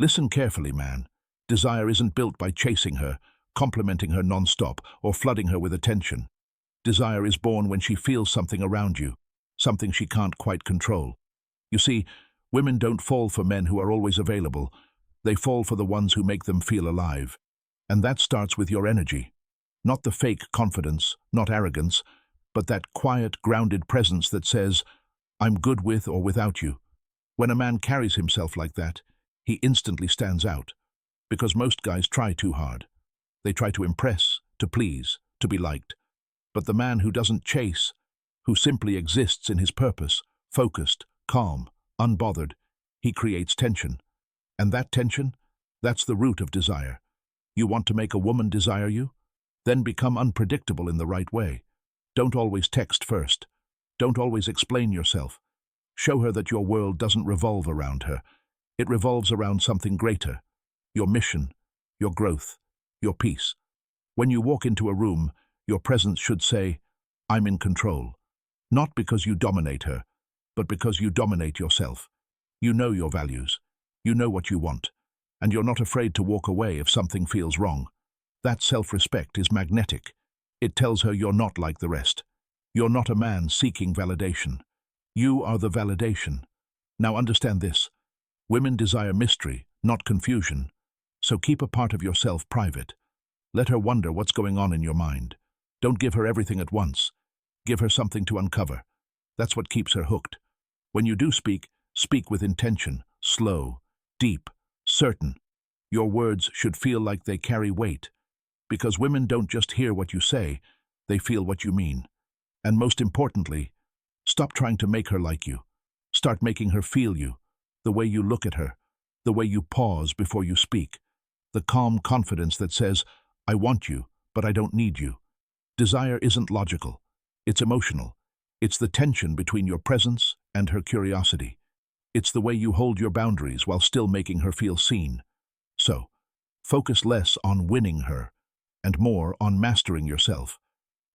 Listen carefully, man. Desire isn't built by chasing her, complimenting her non-stop, or flooding her with attention. Desire is born when she feels something around you, something she can't quite control. You see, women don't fall for men who are always available. They fall for the ones who make them feel alive. And that starts with your energy. Not the fake confidence, not arrogance, but that quiet, grounded presence that says, I'm good with or without you. When a man carries himself like that, he instantly stands out. Because most guys try too hard. They try to impress, to please, to be liked. But the man who doesn't chase, who simply exists in his purpose, focused, calm, unbothered, he creates tension. And that tension, that's the root of desire. You want to make a woman desire you? Then become unpredictable in the right way. Don't always text first. Don't always explain yourself. Show her that your world doesn't revolve around her. It revolves around something greater. Your mission, your growth, your peace. When you walk into a room, your presence should say, I'm in control. Not because you dominate her, but because you dominate yourself. You know your values. You know what you want. And you're not afraid to walk away if something feels wrong. That self-respect is magnetic. It tells her you're not like the rest. You're not a man seeking validation. You are the validation. Now understand this. Women desire mystery, not confusion. So keep a part of yourself private. Let her wonder what's going on in your mind. Don't give her everything at once. Give her something to uncover. That's what keeps her hooked. When you do speak, speak with intention, slow, deep, certain. Your words should feel like they carry weight. Because women don't just hear what you say, they feel what you mean. And most importantly, stop trying to make her like you. Start making her feel you. The way you look at her. The way you pause before you speak. The calm confidence that says, I want you, but I don't need you. Desire isn't logical. It's emotional. It's the tension between your presence and her curiosity. It's the way you hold your boundaries while still making her feel seen. So, focus less on winning her and more on mastering yourself.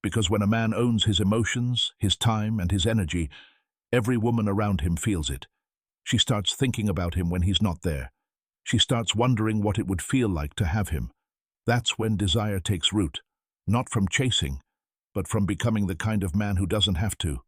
Because when a man owns his emotions, his time, and his energy, every woman around him feels it. She starts thinking about him when he's not there. She starts wondering what it would feel like to have him. That's when desire takes root, not from chasing, but from becoming the kind of man who doesn't have to.